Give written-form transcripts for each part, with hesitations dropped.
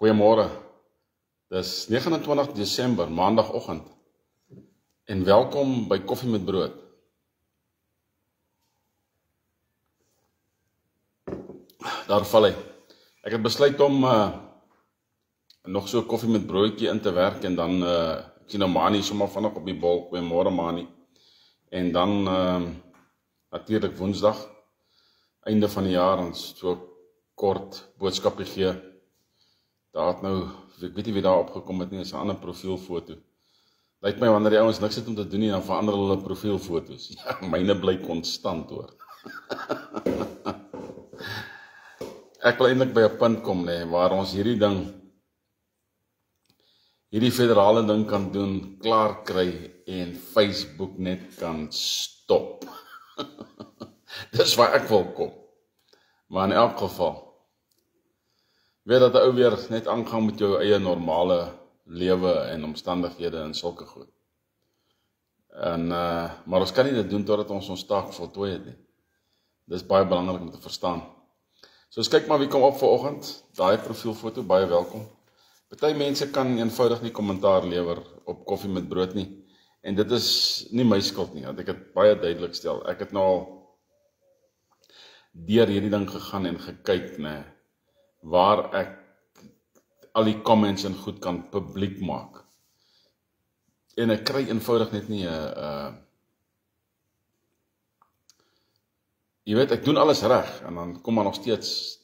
Goeiemôre. Dis 29 Desember, maandagoggend. En welkom by Koffie met Brood. Daar val hy. Ek het besluit om nog so koffie met broodjie in te werk en dan ek sien nou Mani sommer vinnig op die bol. Goeiemôre Mani. En dan natuurlik Woensdag, einde van die jaar, ons so kort boodskapie gee. Daar het nou, ek weet nie wie daar opgekom het nie, is 'n ander profielfoto. Lyk my wanneer die ouens niks het om te doen nie, dan verander hulle profielfoto's. Ja, myne bly konstant hoor. Ek wil eintlik by 'n punt kom, waar ons hierdie federale ding kan doen, klaar kry en Facebook net kan stop. Dis waar ek wil kom. Maar in elk geval, weet dat 'n ou weer net aangaan met jou eie normale lewe en omstandighede en sulke goed. En maar ons kan nie dit doen totdat ons taak voltooi het nie. Dis baie belangrik om te verstaan. So kyk maar wie kom op vanoggend. Daai profielfoto, baie welkom. Party mense kan eenvoudig nie kommentaar lewer op koffie met brood nie. En dit is nie my skuld nie, want ek het baie duidelik stel. Ek het nou al deur hierdie ding gegaan en gekyk, waar ek al die comments en goed kan publiek maak. En ek kry eenvoudig net nie jy weet, ek doen alles reg, en dan kom maar nog steeds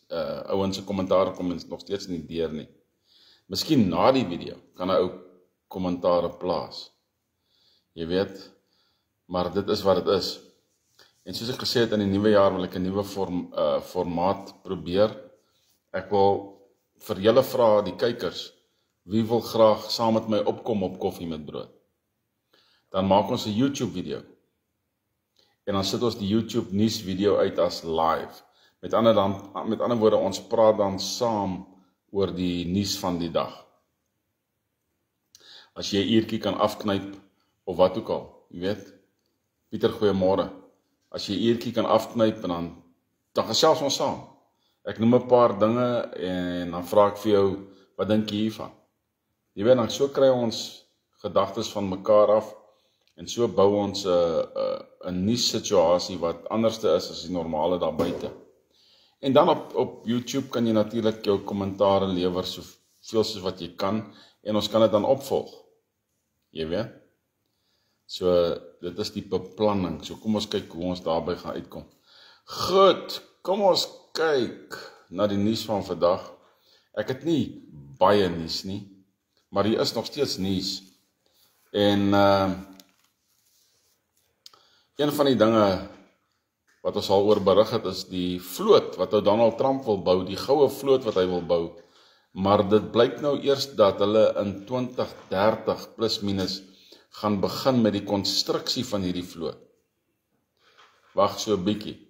ouens se kommentaar kom nog steeds nie deur nie. Miskien na die video kan 'n ou kommentaare plaas. Jy weet, maar dit is wat dit is. En soos ek gesê het, in die nuwe jaar wil ek 'n nuwe formaat probeer. Ek wil vir julle vra, die kykers, wie wil graag saam met my opkom op koffie met brood? Dan maak ons 'n YouTube video. En dan sit ons die YouTube nuus video uit as live. Met ander woorde, ons praat dan saam oor die nuus van die dag. As jy 'n uurtjie kan afknyp, of wat ook al, jy weet, Pieter, goeiemôre. As jy 'n uurtjie kan afknyp, en dan gesels ons saam. Ek noem 'n paar dinge, en dan vra ek vir jou, wat dink jy hiervan? Jy weet, dan so kry ons gedagtes van mekaar af, en so bou ons 'n nuussituasie wat anderste is as die normale daar buite. En dan op YouTube kan jy natuurlik jou kommentare lewer soveel soos wat jy kan, en ons kan dit dan opvolg. Jy weet? So, dit is die beplanning. So kom ons kyk hoe ons daarby gaan uitkom. Goed, kom ons kyk na die nuus van vandag. Ek het nie baie nuus nie, maar hier is nog steeds nuus. En een van die dinge wat ons al oor berig het, is die vloot wat Donald Trump wil bou, die goue vloot wat hy wil bou. Maar dit blyk nou eers dat hulle in 2030 plus minus gaan begin met die konstruksie van hierdie vloot. Wag so 'n bietjie.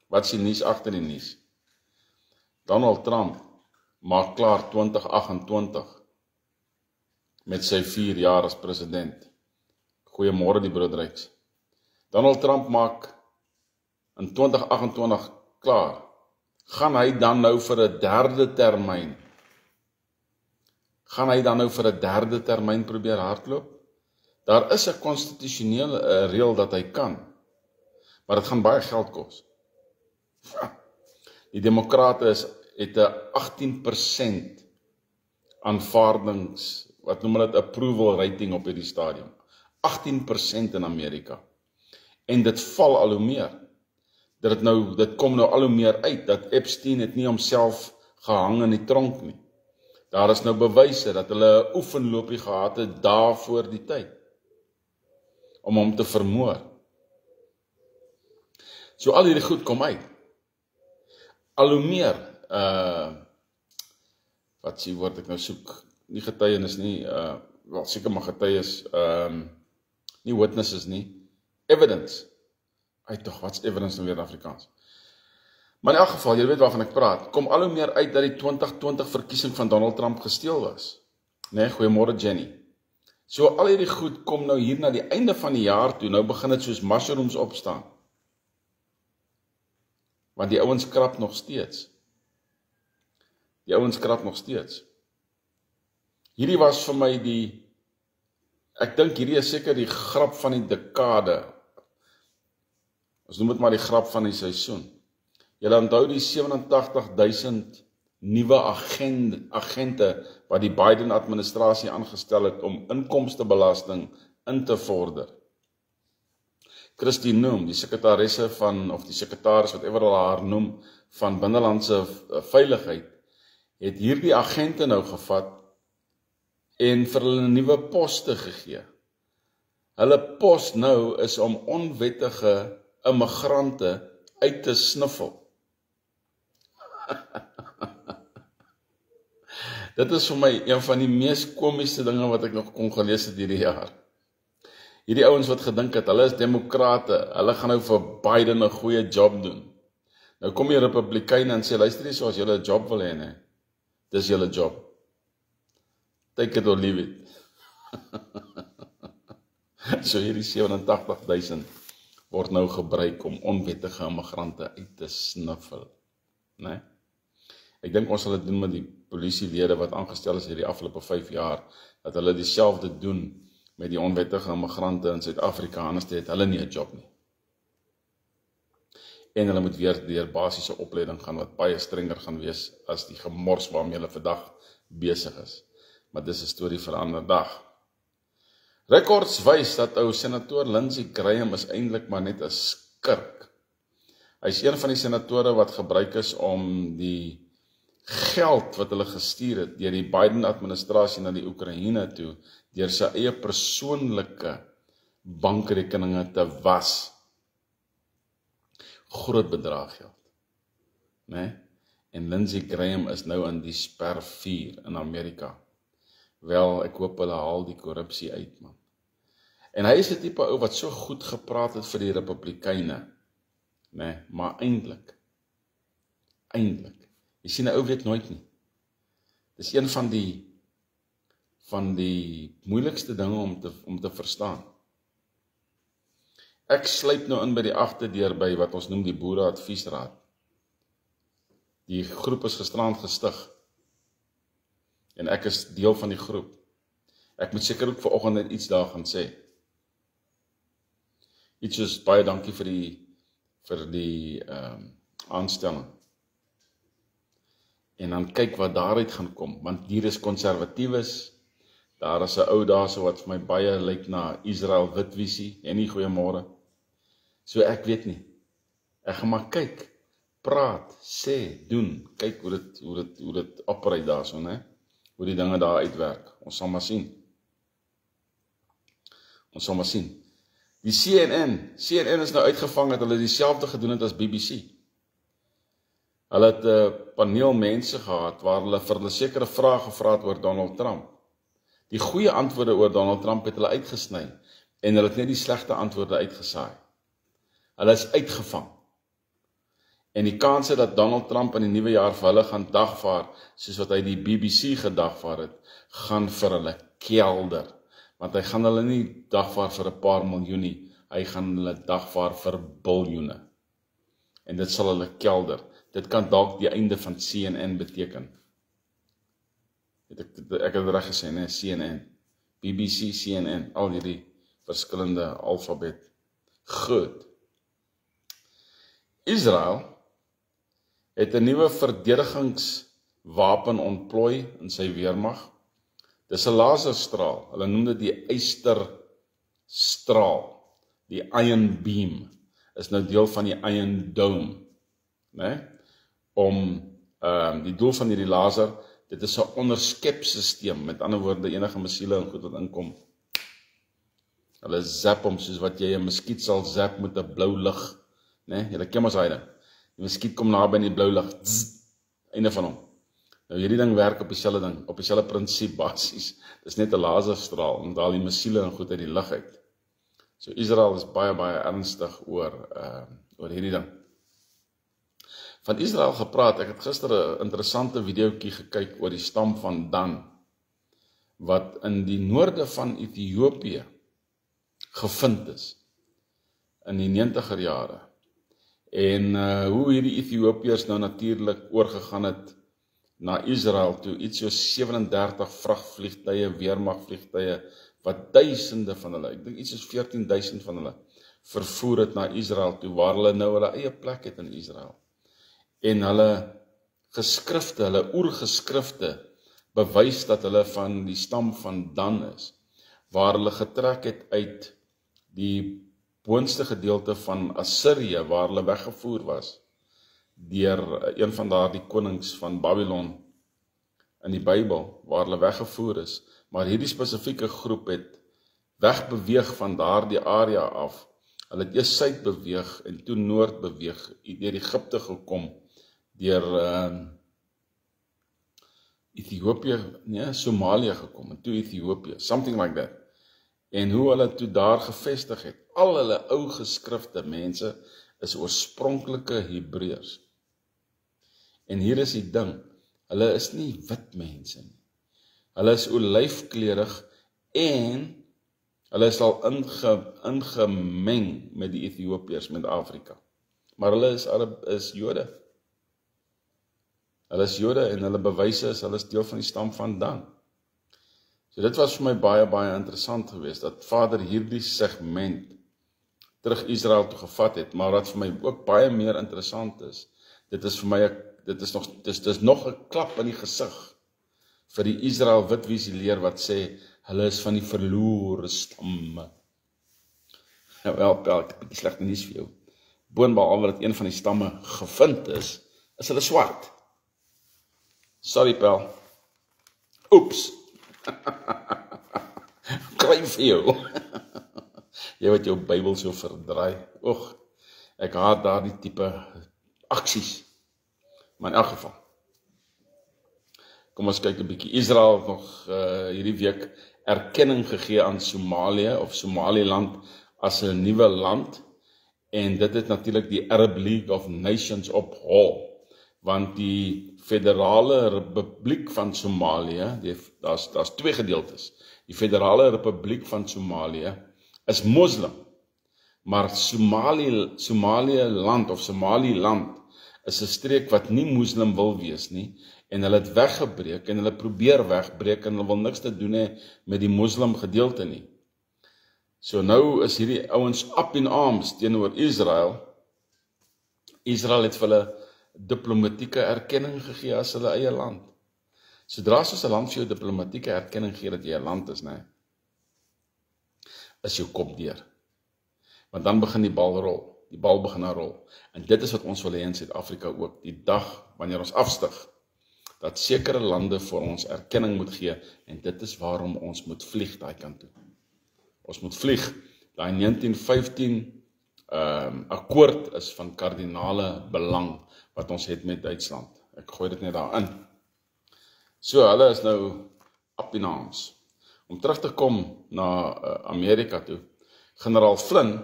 Wat is die nuus agter die nuus? Donald Trump maak klaar 2028 met sy 4 jaar as president. Goeiemôre die broodryks. Donald Trump maak in 2028 klaar. Gaan hy dan nou vir 'n derde termyn? Gaan hy dan nou vir 'n derde termyn probeer hardloop? Daar is 'n konstitusionele reël dat hy kan, maar dit gaan baie geld kos. Die demokrate het 'n 18% aanvaardings, wat noem hulle dit, approval rating op hierdie stadium. 18% in Amerika. En dit val al hoe meer. Dit kom nou al hoe meer uit, dat Epstein het nie homself gehang in die tronk nie. Daar is nou bewyse dat hulle 'n oefenloopie gehad het daar voor die tyd, om hom te vermoor. So al hierdie goed kom uit. Al hoe meer, wat sê woord ek nou soek, nie getuienis nie, wel seker maar getuies, nie witnesses nie, evidence. Tog, wat is evidence nou weer in Afrikaans? Maar in elk geval, jy weet waarvan ek praat, kom al hoe meer uit dat die 2020 verkiesing van Donald Trump gesteel was. Goeiemôre Jenny. So al hierdie goed kom nou hier na die einde van die jaar toe, nou begin dit soos mushrooms opstaan. Want die ouens krap nog steeds. Die ouens krap nog steeds. Hierdie was vir my ek dink hierdie is seker die grap van die dekade. Ons noem dit maar die grap van die seisoen. Julle onthou die 87,000 nuwe agente wat die Biden administrasie aangestel het om inkomstebelasting in te vorder. Christine Noem, die sekretaresse of die sekretaris, whatever hulle haar noem, van binnelandse veiligheid, het hierdie agente nou gevat en vir hulle 'n nuwe poste gegee. Hulle pos nou is om onwettige immigrante uit te sniffel. Dit is vir my een van die mees komiese dinge wat ek nog kon gelees het hierdie jaar. Hierdie ouens wat gedink het, hulle is demokrate, hulle gaan nou vir Biden 'n goeie job doen. Nou kom die Republikeine en sê, luister eens, as julle 'n job wil hê, nee, dis julle job. Take it or leave it. So hierdie 87,000 word nou gebruik om onwettige immigrante uit te sniffel. Nee? Ek dink ons sal dit doen met die polisielede wat aangestel is hierdie afgelope 5 jaar, dat hulle dieselfde doen met die onwettige immigrante in Suid-Afrika, anders het hulle nie 'n job nie. En hulle moet weer deur basiese opleiding gaan, wat baie strenger gaan wees as die gemors waarmee hulle vandag besig is. Maar dis 'n storie vir 'n ander dag. Rekords wys dat ou senator Lindsey Graham is eintlik maar net 'n skurk. Hy is een van die senatore wat gebruik is om die geld wat hulle gestuur het deur die Biden-administrasie na die Oekraïne toe, deur sy eie persoonlike bankrekeninge te was. Groot bedrag geld. Nee? En Lindsey Graham is nou in die sper 4 in Amerika. Wel, ek hoop hulle haal die korrupsie uit, man. En hy is die tipe ou wat so goed gepraat het vir die Republikeine. Nee, maar eintlik, jy sien 'n ou weet nooit nie. Dis een van die moeilikste dinge om te verstaan. Ek sluip nou in by die agterdeur by wat ons noem die Boereadviesraad. Die groep is gisterand gestig. En ek is deel van die groep. Ek moet seker ook vanoggend net iets daar gaan sê. Iets soos baie dankie vir die aanstelling. En dan kyk wat daaruit gaan kom, want hier is konservatiewes, daar is 'n ou daar so wat vir my baie lyk na Israel Witwiesie, en nie goeiemôre. So ek weet nie. Ek gaan maar kyk, praat, sê, doen, kyk hoe dit operate daar so, né? Hoe die dinge daar uitwerk. Ons sal maar sien. Die CNN is nou uitgevang dat hulle dieselfde gedoen het as BBC. Hulle het 'n paneel mense gehad waar hulle vir hulle sekere vrae gevra het oor Donald Trump. Die goeie antwoorde oor Donald Trump het hulle uitgesny en hulle het net die slegte antwoorde uitgesaai. Hulle is uitgevang. En die kanse dat Donald Trump in die nuwe jaar vir hulle gaan dagvaar, soos wat hy die BBC gedagvaar het, gaan vir hulle kelder. Want hy gaan hulle nie dagvaar vir 'n paar miljoen, hy gaan hulle dagvaar vir biljoene. En dit sal hulle kelder. Dit kan dalk die einde van CNN beteken. Ek het reg gesê, nee, CNN, BBC, CNN, al hierdie verskillende alfabet. Goed. Israel het 'n nuwe verdedigingswapen ontplooi in sy weermag. Dis 'n laserstraal. Hulle noem dit die ysterstraal. Die Iron Beam is nou deel van die Iron Dome, né? Die doel van hierdie laser, dit is 'n onderskepsisteem, met ander woorde enige missiele en goed wat inkom. Hulle zap hom soos wat jy 'n muskiet sal zap met 'n blou lig, né? Julle ken mos daai ding. Die muskiet kom naby in die blou lig, einde van hom. Nou hierdie ding werk op dieselfde ding, op dieselfde prinsip basis. Dis net 'n laserstraal om daal die missiele en goed uit die lug uit. So Israel is baie ernstig oor hierdie ding. Van Israel gepraat, ek het gister 'n interessante videoetjie gekyk oor die stam van Dan, wat in die noorde van Ethiopië gevind is, in die 90er jare. En hoe hierdie Ethiopiërs nou natuurlik oorgegaan het na Israel toe, iets so 37 vragvliegtuie, weermagvliegtuie, wat duisende van hulle, ek dink iets soos 14.000 van hulle, vervoer het na Israel toe, waar hulle nou hulle eie plek het in Israel. En hulle geskrifte, hulle oergeskrifte, bewys dat hulle van die stam van Dan is, waar hulle getrek het uit die boonste gedeelte van Assirië, waar hulle weggevoer was, deur een van daardie konings van Babylon in die Bybel, waar hulle weggevoer is, maar hierdie spesifieke groep het wegbeweeg van daardie area af. Hulle het eers suid beweeg en toe noord beweeg, deur Egipte gekom, deur Ethiopië, nee, Somalië gekom, en toe Ethiopië, something like that. En hoe hulle toe daar gevestig het, al hulle ou geskrifte, mense, is oorspronklike Hebreërs. En hier is die ding, hulle is nie wit mense nie. Hulle is olyfkleurig en hulle is al ingemeng met die Ethiopiërs, met Afrika. Maar hulle is Jode. Hulle is Jode en hulle bewyse is, hulle is deel van die stam van Dan. So dit was vir my baie, baie interessant geweest, dat Vader hierdie segment terug Israel toe gevat het, maar wat vir my ook baie meer interessant is, dit is vir my, dit is nog 'n klap in die gesig vir die Israel wit visieleer wat sê, hulle is van die verlore stamme. Nou wel, ek het 'n bietjie slegte nuus vir jou. Boonbehalwe dat een van die stamme gevind is hulle swart. Sorry, Pel. Oeps. Kry vir jou. Jy wat jou Bybel so verdraai. Och, ek haat daardie tipe aksies. Maar in elk geval. Kom ons kyk 'n bietjie. Israel het nog hierdie week erkenning gegee aan Somalië of Somaliland as 'n nuwe land. En dit het natuurlik die Arab League of Nations ophol. Want die Federale Republiek van Somalië, daar's twee gedeeltes. Die Federale Republiek van Somalië is moslim, maar Somaliland of Somaliland is 'n streek wat nie moslim wil wees nie, en hulle het weggebreek, en hulle probeer wegbreek, en hulle wil niks te doen hê met die moslim gedeelte nie. So nou is hierdie ouens up in arms teenoor Israel. Israel het vir hulle diplomatieke erkenning gegee as hulle eie land. Sodra soos 'n land vir jou diplomatieke erkenning gee dat jy 'n land is, nee, is jou kop deur. Want dan begin die bal rol. Die bal begin rol. En dit is wat ons wil hê in Suid-Afrika ook. Die dag wanneer ons afstig, dat sekere lande vir ons erkenning moet gee, en dit is waarom ons moet vlieg daai kant toe. Ons moet vlieg. Daai 1915 akkoord is van kardinale belang wat ons het met Duitsland. Ek gooi dit net daarin. So, hulle is nou up in arms. Om terug te kom na Amerika toe, generaal Flynn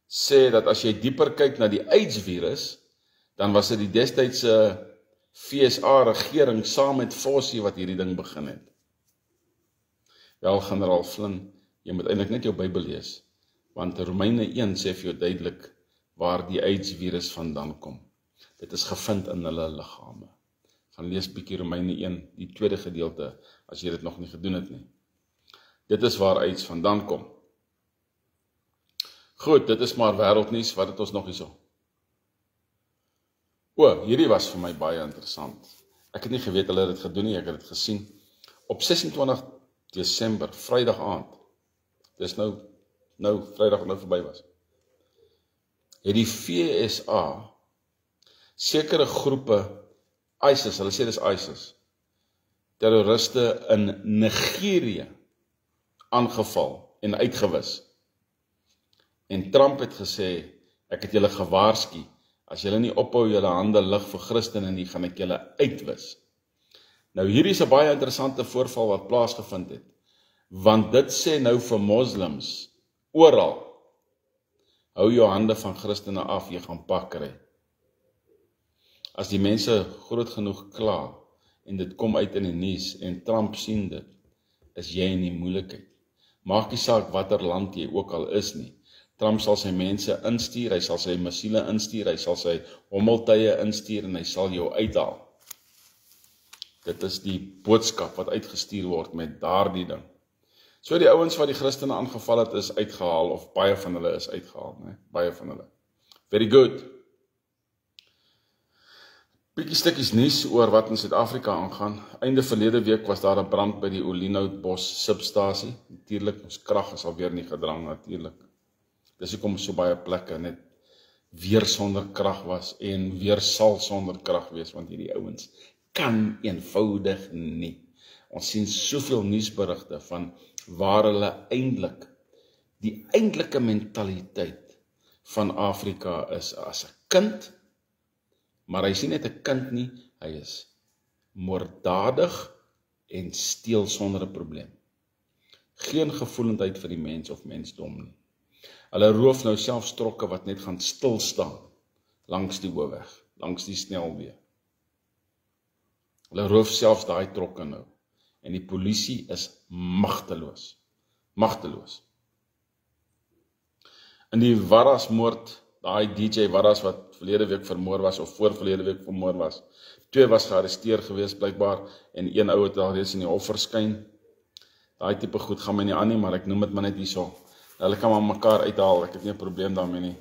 sê dat as jy dieper kyk na die AIDS-virus, dan was dit die destydse FSA-regering saam met Fauci wat hierdie ding begin het. Wel, generaal Flynn, jy moet eintlik net jou Bybel lees, want Romeine 1 sê vir jou duidelik waar die AIDS-virus vandaan kom. Dit is gevind in hulle liggame. Gaan lees bietjie Romeine 1, die tweede gedeelte, as jy dit nog nie gedoen het nie. Dit is waar AIDS vandaan kom. Goed, dit is maar wêreldnuus, wat het ons nog hierso? Hierdie was vir my baie interessant. Ek het nie geweet hulle het dit gedoen nie, ek het dit gesien. Op 26 Desember, Vrydag aand, dis nou Vrydag nou verby was, het die FSA sekere groepe ISIS, hulle sê dis ISIS, terroriste in Nigerië aangeval en uitgewis. En Trump het gesê, ek het julle gewaarsku, as julle nie ophou julle hande lig vir Christene nie, gaan ek julle uitwis. Nou hierdie is 'n baie interessante voorval wat plaasgevind het, want dit sê nou vir moslims, oral, hou jou hande van Christene af, jy gaan pak kry. As die mense groot genoeg kla, en dit kom uit in die nuus, en Trump sien dit, is jy in die moeilikheid. Maak nie saak watter land jy ook al is nie. Trump sal sy mense instuur, hy sal sy missiele instuur, hy sal sy hommeltuie instuur, en hy sal jou uithaal. Dit is die boodskap wat uitgestuur word met daardie ding. So die ouens wat die Christene aangeval het, is uitgehaal, of baie van hulle is uitgehaal, né? Baie van hulle. Very good. Bietjie stukkies nuus oor wat in Suid-Afrika aangaan. Einde verlede week was daar 'n brand by die Olienhoutbos substasie. Natuurlik, ons krag is alweer nie gedrang, natuurlik. Dis hoekom so baie plekke net weer sonder krag was en weer sal sonder krag wees, want hierdie ouens kan eenvoudig nie. Ons sien soveel nuusberigte van waar hulle eintlik, die eintlike mentaliteit van Afrika is as 'n kind, maar hy is nie net 'n kind nie, hy is moorddadig en steel sonder 'n probleem. Geen gevoelendheid vir die mens of mensdom nie. Hulle roof nou selfs trokke wat net gaan stil staan langs die hoofweg, langs die snelweë. Hulle roof selfs daai trokke nou. En die polisie is magteloos. Magteloos. In die Warrasmoord, daai DJ Warras wat verlede week vermoor was, of voorverlede week vermoor was, 2 was gearresteer gewees blykbaar, en 1 ou het al reeds in die hof verskyn. Daai tipe goed gaan my nie aan nie, maar ek noem dit maar net hierso. Hulle kan maar mekaar uithaal, ek het nie 'n probleem daarmee nie.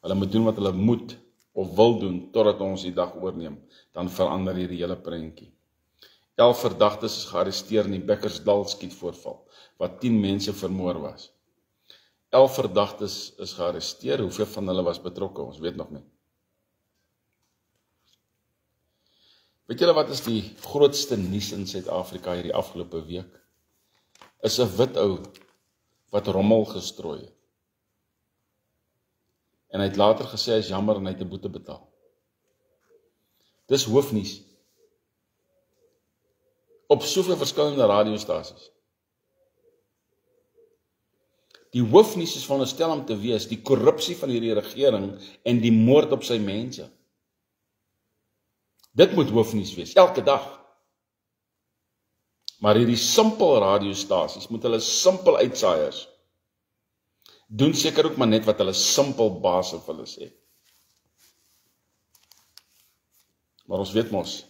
Hulle moet doen wat hulle moet, of wil doen, totdat ons die dag oorneem. Dan verander hierdie hele prentjie. 11 verdagtes is gearresteer in die Bekkersdal skietvoorval, wat 10 mense vermoor was. 11 verdagtes is gearresteer, hoeveel van hulle was betrokke, ons weet nog nie. Weet julle wat is die grootste nuus in Suid-Afrika hierdie afgelope week? Is 'n wit ou wat rommel gestrooi het. En hy het later gesê hy is jammer en hy het 'n boete betaal. Dis hoofnuus. Op soveel verskillende radiostasies. Die hoofnuus is veronderstel om te wees die korrupsie van hierdie regering en die moord op sy mense. Dit moet hoofnuus wees, elke dag. Maar hierdie simpel radiostasies, met hulle simpel uitsaaiers, doen seker ook maar net wat hulle simpel baas of hulle sê. Maar ons weet mos,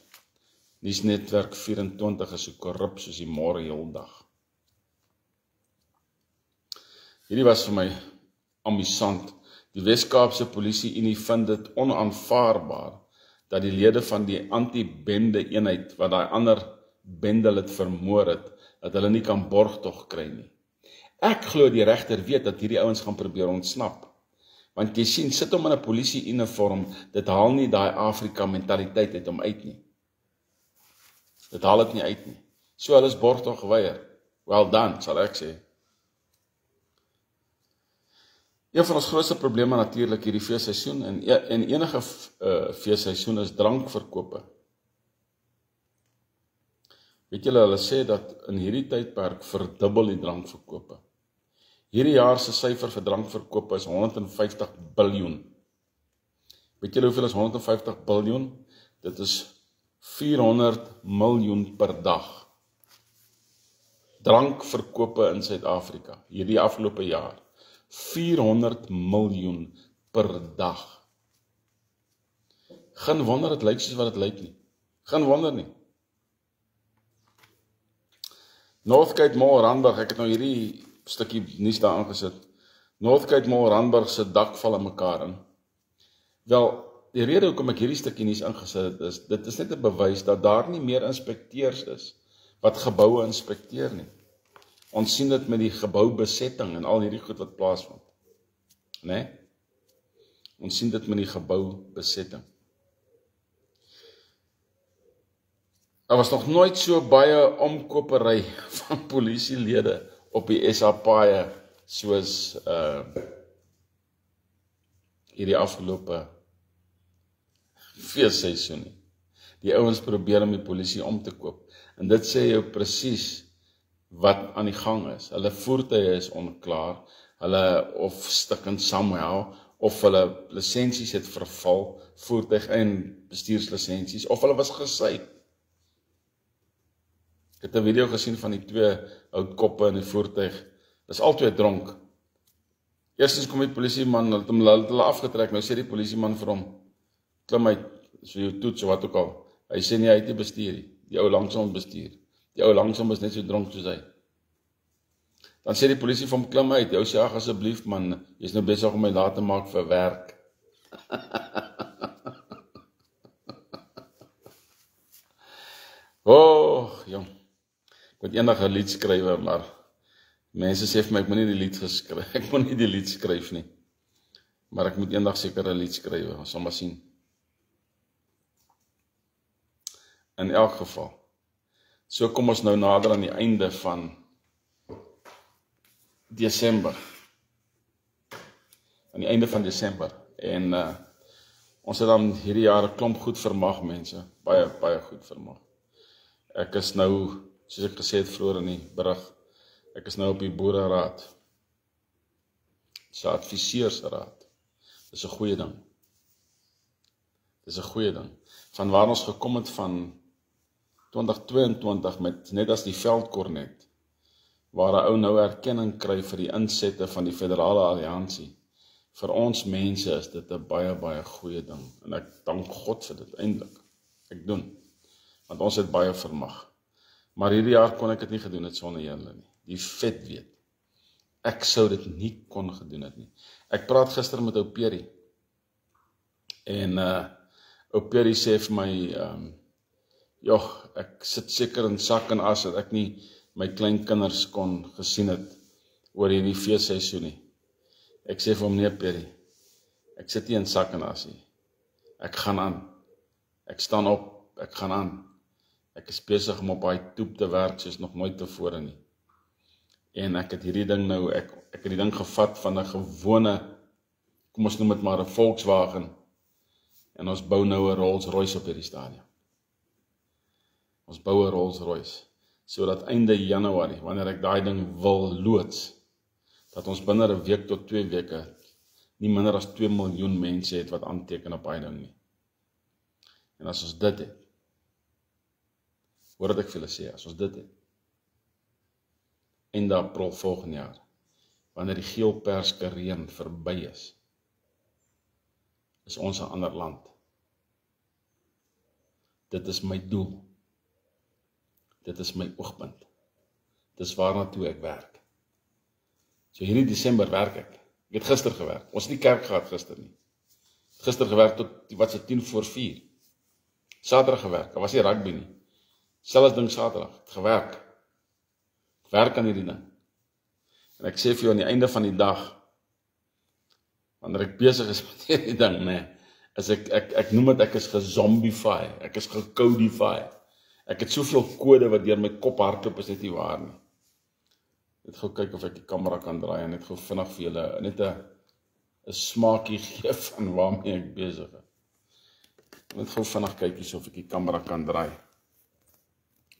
Nuusnetwerk 24 is so korrup soos die môre heeldag. Hierdie was vir my amusant. Die Wes-Kaapse Polisie-Unie vind dit onaanvaarbaar dat die lede van die anti-bende eenheid wat daai ander bende het vermoor het, dat hulle nie kan borgtog kry nie. Ek glo die regter weet dat hierdie ouens gaan probeer ontsnap. Want jy sien, sit hom in 'n polisie-uniform, dit haal nie daai Afrika mentaliteit uit hom uit nie. Dit haal dit nie uit nie. So hulle is borgtog geweier. Well done, sal ek sê. Een van ons grootste probleme natuurlik hierdie feesseisoen en enige feesseisoen is drankverkope. Weet julle, hulle sê dat in hierdie tydperk verdubbel die drankverkope. Hierdie jaar se syfer vir drankverkope is 150 biljoen. Weet julle hoeveel is 150 biljoen? Dit is 400 miljoen per dag. Drankverkope in Suid-Afrika, hierdie afgelope jaar. 400 miljoen per dag. Geen wonder het lyk soos wat het lyk nie. Geen wonder nie. Northgate Mall Randburg, ek het nou hierdie stukkie nuus daar aangesit. Northgate Mall Randburg se dak val in mekaar in. Wel, die rede hoekom ek hierdie stukkie nuus ingesit het is, dit is net 'n bewys dat daar nie meer inspekteurs is wat geboue inspekteer nie. Ons sien dit met die geboubesetting en al hierdie goed wat plaasvind. Nee? Ons sien dit met die geboubesetting. Daar was nog nooit so baie omkopery van polisielede op die SA-paaie soos hierdie afgelope feesseisoen nie. Die ouens probeer om die polisie om te koop. En dit sê jou presies wat aan die gang is. Hulle voertuie is onklaar, hulle of stukken somehow, of hulle lisensies het verval, voertuig en bestuurslisensies, of hulle was gesuip. Ek het 'n video gesien van die 2 oudkoppe in die voertuig. Dis albei dronk. Eerstens kom die polisieman, hulle het hulle afgetrek, nou sê die polisieman vir hom, klim uit, so jou toets, wat ook al. Hy sê nie, hy het nie bestuur nie. Die ou langsaam bestuur. Die ou langsaam is net so dronk soos hy. Dan sê die polisie vir hom, klim uit, jou sê, ag asseblief man, jy is nou besig om my laat te maak vir werk. Jong, ek moet eendag 'n lied skryf, maar mense sê vir my, ek moet nie die lied skryf nie. Maar ek moet eendag seker 'n lied skryf, ons sal maar sien. In elk geval, so kom ons nou nader aan die einde van Desember. Aan die einde van Desember. En ons het dan hierdie jaar 'n klomp goed vermag, mense. Baie goed vermag. Ek is nou, soos ek gesê het vroeër in die berig, ek is nou op die boereraad. So adviseursraad. Dis 'n goeie ding. Dis 'n goeie ding. Van waar ons gekom het van 2022 met net as die veldkornet, waar 'n ou nou erkenning kry vir die insette van die Federale Alliansie. Vir ons mense is dit 'n baie goeie ding. En ek dank God vir dit, eintlik. Ek doen. Want ons het baie vermag. Maar hierdie jaar kon ek dit nie gedoen het sonder julle nie. Die vet weet. Ek sou dit nie kon gedoen het nie. Ek praat gister met ou Peri. En ou Peri sê vir my, ek sit seker in sak en as dat ek nie my kleinkinders kon gesien het oor hierdie feesseisoen nie. Ek sê vir hom, nee Peri, ek sit nie in sak en as nie. Ek gaan aan. Ek staan op, ek gaan aan. Ek is besig om op daai toep te werk soos nog nooit tevore nie. En ek het hierdie ding nou, ek het die ding gevat van 'n gewone, kom ons noem dit maar 'n Volkswagen, en ons bou nou 'n Rolls Royce op hierdie stadium. Ons bou 'n Rolls Royce, sodat einde Januarie, wanneer ek daai ding wil loods, dat ons binne 'n week tot 2 weke nie minder as 2 miljoen mense het wat aanteken op daai ding nie. En as ons dit het, hoor wat ek vir julle sê, as ons dit het, einde April volgende jaar, wanneer die geelperske reën verby is ons 'n ander land. Dit is my doel. Dit is my oogpunt. Dis waarna toe ek werk. So hierdie Desember werk ek. Ek het gister gewerk. Ons het nie kerk gehad gister nie. Gister gewerk tot, wat se 3:50. Saterdag gewerk, daar was nie rugby nie. Selfs ding Saterdag, het gewerk. Ek werk aan hierdie ding. En ek sê vir jou aan die einde van die dag, wanneer ek besig is met hierdie ding, nee, is ek noem dit, ek is gezombify, ek is gecodify. Ek het soveel kode wat deur my kop hardloop, is net nie waar nie. Net gou kyk of ek die kamera kan draai en net gou vinnig vir julle net 'n smaakie gee van waarmee ek besig is. Net gou vinnig kyk hier of ek die kamera kan draai.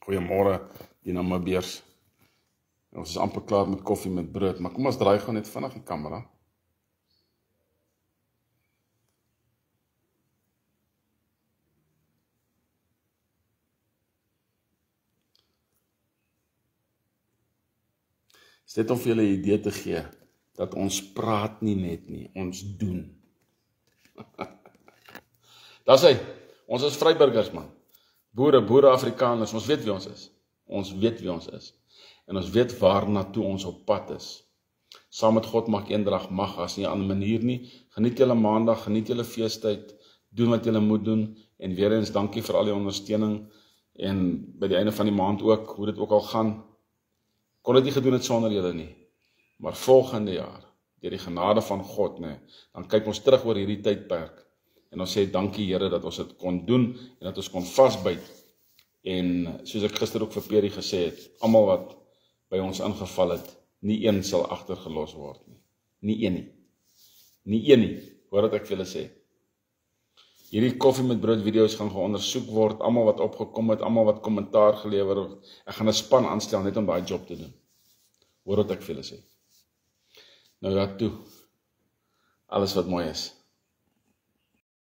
Goeiemôre, die Namibiërs. Ons is amper klaar met koffie met brood, maar kom ons draai gou net vinnig die kamera. Is dit om vir julle 'n idee te gee, dat ons praat nie net nie, ons doen. Daar's hy, ons is vryburgers man, boere Afrikaners, ons weet wie ons is, en ons weet waarna toe ons op pad is. Saam met God maak eendrag mag, as nie 'n ander manier nie. Geniet julle maandag, geniet julle feestyd, doen wat julle moet doen, en weer eens dankie vir al die ondersteuning, en by die einde van die maand ook, hoe dit ook al gaan. Kon dit nie gedoen het sonder julle nie, maar volgende jaar, deur die genade van God, dan kyk ons terug oor hierdie tydperk, en ons sê dankie Here dat ons dit kon doen, en dat ons kon vasbyt, en soos ek gister ook vir Peri gesê het, almal wat by ons ingeval het, nie een sal agtergelos word nie, nie een nie, hoor wat ek vir julle sê. Hierdie koffie met brood video's gaan geondersoek word, almal wat opgekom het, almal wat kommentaar gelewer het, ek gaan 'n span aanstel net om daai job te doen. Hoor wat ek vir julle sê. Nou ja toe, alles wat mooi is.